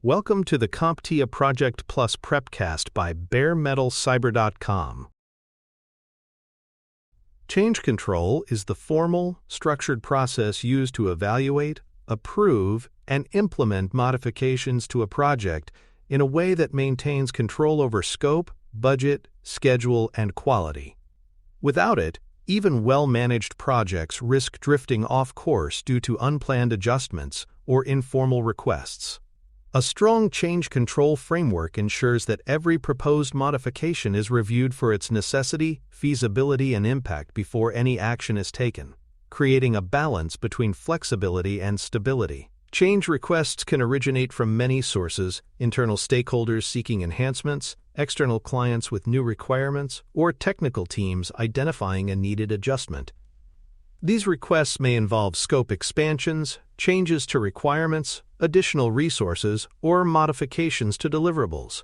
Welcome to the CompTIA Project Plus Prepcast by baremetalcyber.com. Change control is the formal, structured process used to evaluate, approve, and implement modifications to a project in a way that maintains control over scope, budget, schedule, and quality. Without it, even well-managed projects risk drifting off course due to unplanned adjustments or informal requests. A strong change control framework ensures that every proposed modification is reviewed for its necessity, feasibility, and impact before any action is taken, creating a balance between flexibility and stability. Change requests can originate from many sources: internal stakeholders seeking enhancements, external clients with new requirements, or technical teams identifying a needed adjustment. These requests may involve scope expansions, changes to requirements, additional resources, or modifications to deliverables.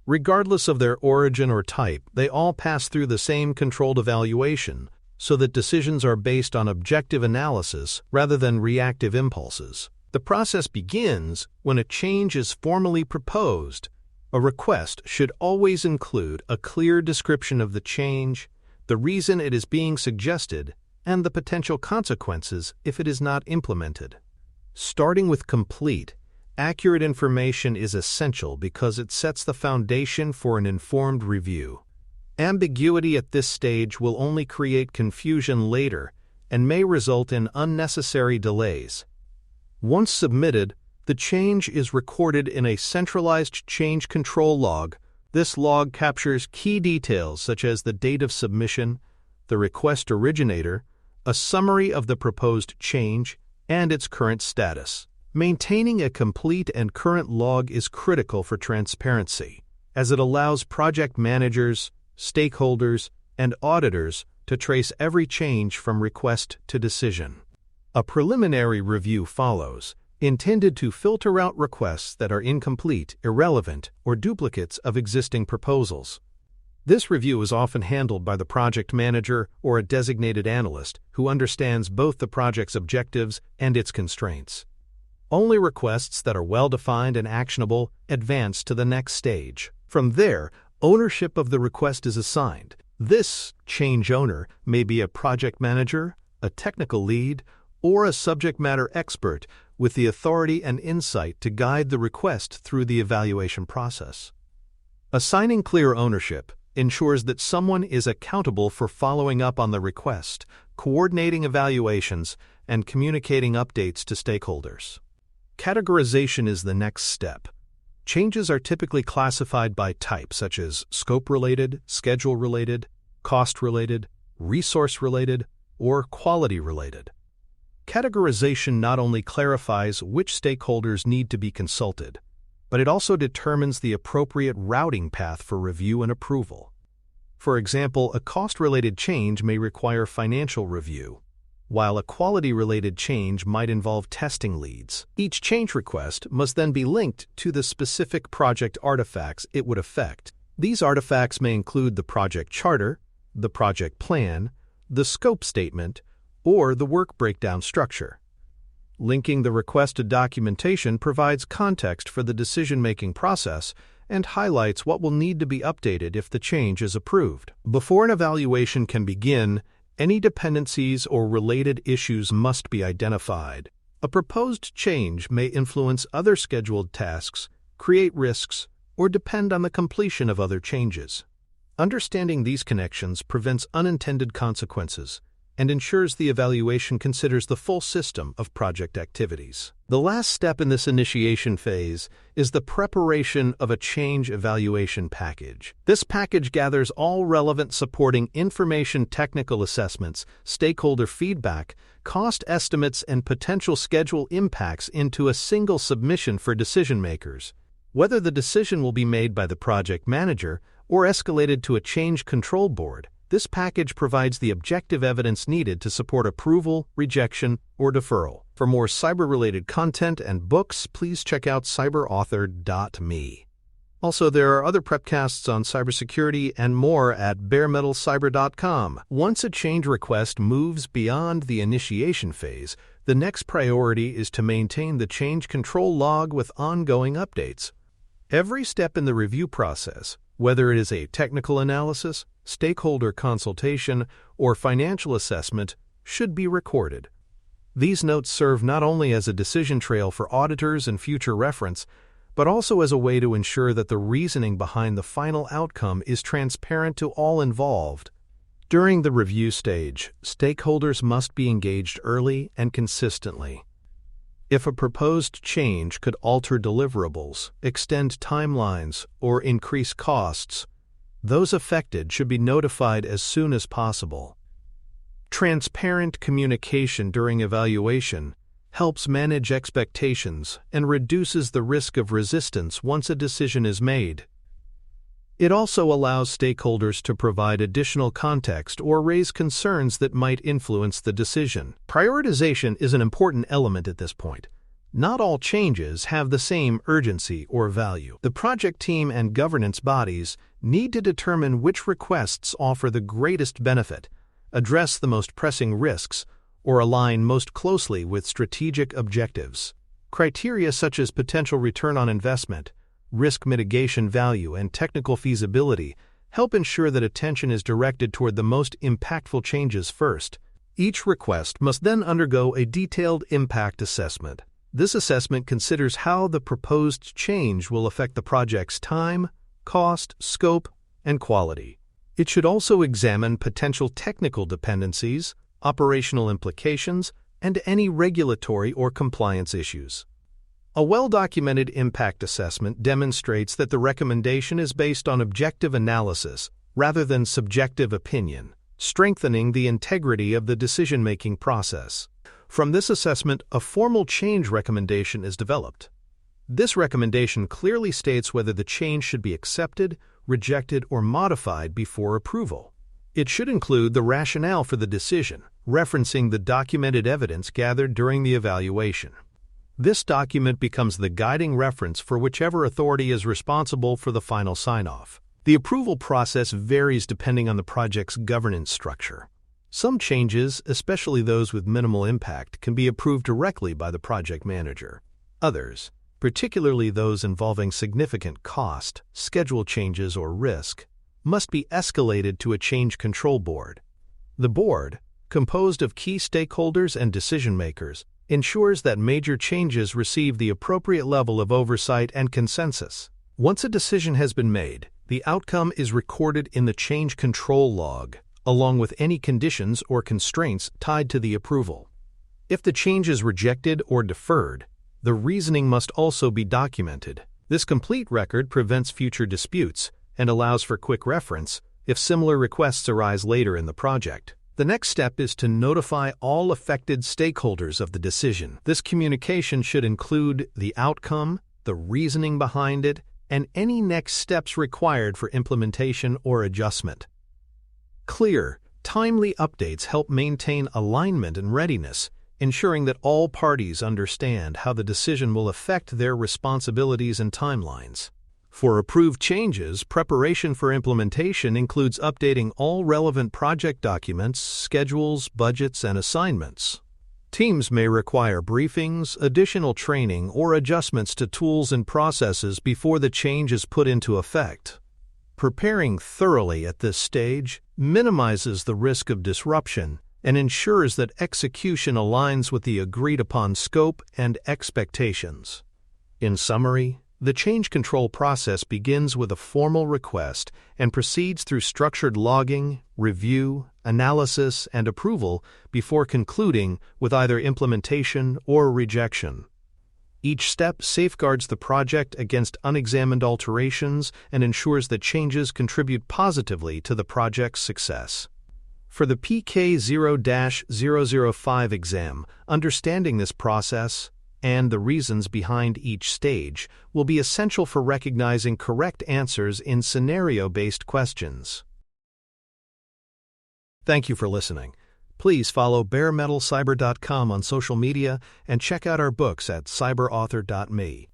Regardless of their origin or type, they all pass through the same controlled evaluation, so that decisions are based on objective analysis rather than reactive impulses. The process begins when a change is formally proposed. A request should always include a clear description of the change, the reason it is being suggested, and the potential consequences if it is not implemented. Starting with complete, accurate information is essential because it sets the foundation for an informed review. Ambiguity at this stage will only create confusion later and may result in unnecessary delays. Once submitted, the change is recorded in a centralized change control log. This log captures key details such as the date of submission, the request originator, a summary of the proposed change, and its current status. Maintaining a complete and current log is critical for transparency, as it allows project managers, stakeholders, and auditors to trace every change from request to decision. A preliminary review follows, intended to filter out requests that are incomplete, irrelevant, or duplicates of existing proposals. This review is often handled by the project manager or a designated analyst who understands both the project's objectives and its constraints. Only requests that are well-defined and actionable advance to the next stage. From there, ownership of the request is assigned. This change owner may be a project manager, a technical lead, or a subject matter expert with the authority and insight to guide the request through the evaluation process. Assigning clear ownership ensures that someone is accountable for following up on the request, coordinating evaluations, and communicating updates to stakeholders. Categorization is the next step. Changes are typically classified by type, such as scope-related, schedule-related, cost-related, resource-related, or quality-related. Categorization not only clarifies which stakeholders need to be consulted, but it also determines the appropriate routing path for review and approval. For example, a cost-related change may require financial review, while a quality-related change might involve testing leads. Each change request must then be linked to the specific project artifacts it would affect. These artifacts may include the project charter, the project plan, the scope statement, or the work breakdown structure. Linking the request to documentation provides context for the decision-making process and highlights what will need to be updated if the change is approved. Before an evaluation can begin, any dependencies or related issues must be identified. A proposed change may influence other scheduled tasks, create risks, or depend on the completion of other changes. Understanding these connections prevents unintended consequences and ensures the evaluation considers the full system of project activities. The last step in this initiation phase is the preparation of a change evaluation package. This package gathers all relevant supporting information, technical assessments, stakeholder feedback, cost estimates, and potential schedule impacts into a single submission for decision makers. Whether the decision will be made by the project manager or escalated to a change control board, this package provides the objective evidence needed to support approval, rejection, or deferral. For more cyber-related content and books, please check out cyberauthor.me. Also, there are other prepcasts on cybersecurity and more at baremetalcyber.com. Once a change request moves beyond the initiation phase, The next priority is to maintain the change control log with ongoing updates. Every step in the review process, whether it is a technical analysis, stakeholder consultation, or financial assessment, should be recorded. These notes serve not only as a decision trail for auditors and future reference, but also as a way to ensure that the reasoning behind the final outcome is transparent to all involved. During the review stage, stakeholders must be engaged early and consistently. If a proposed change could alter deliverables, extend timelines, or increase costs, those affected should be notified as soon as possible. Transparent communication during evaluation helps manage expectations and reduces the risk of resistance once a decision is made. It also allows stakeholders to provide additional context or raise concerns that might influence the decision. Prioritization is an important element at this point. Not all changes have the same urgency or value. The project team and governance bodies need to determine which requests offer the greatest benefit, address the most pressing risks, or align most closely with strategic objectives. Criteria such as potential return on investment, risk mitigation value, and technical feasibility help ensure that attention is directed toward the most impactful changes first. Each request must then undergo a detailed impact assessment. This assessment considers how the proposed change will affect the project's time, cost, scope, and quality. It should also examine potential technical dependencies, operational implications, and any regulatory or compliance issues. A well-documented impact assessment demonstrates that the recommendation is based on objective analysis rather than subjective opinion, strengthening the integrity of the decision-making process. From this assessment, a formal change recommendation is developed. This recommendation clearly states whether the change should be accepted, rejected, or modified before approval. It should include the rationale for the decision, referencing the documented evidence gathered during the evaluation. This document becomes the guiding reference for whichever authority is responsible for the final sign-off. The approval process varies depending on the project's governance structure. Some changes, especially those with minimal impact, can be approved directly by the project manager. Others, particularly those involving significant cost, schedule changes, or risk, must be escalated to a change control board. The board, composed of key stakeholders and decision-makers, ensures that major changes receive the appropriate level of oversight and consensus. Once a decision has been made, the outcome is recorded in the change control log, along with any conditions or constraints tied to the approval. If the change is rejected or deferred, the reasoning must also be documented. This complete record prevents future disputes and allows for quick reference if similar requests arise later in the project. The next step is to notify all affected stakeholders of the decision. This communication should include the outcome, the reasoning behind it, and any next steps required for implementation or adjustment. Clear, timely updates help maintain alignment and readiness, ensuring that all parties understand how the decision will affect their responsibilities and timelines. For approved changes, preparation for implementation includes updating all relevant project documents, schedules, budgets, and assignments. Teams may require briefings, additional training, or adjustments to tools and processes before the change is put into effect. Preparing thoroughly at this stage minimizes the risk of disruption and ensures that execution aligns with the agreed-upon scope and expectations. In summary, the change control process begins with a formal request and proceeds through structured logging, review, analysis, and approval before concluding with either implementation or rejection. Each step safeguards the project against unexamined alterations and ensures that changes contribute positively to the project's success. For the PK0-005 exam, understanding this process and the reasons behind each stage will be essential for recognizing correct answers in scenario-based questions. Thank you for listening. Please follow baremetalcyber.com on social media and check out our books at cyberauthor.me.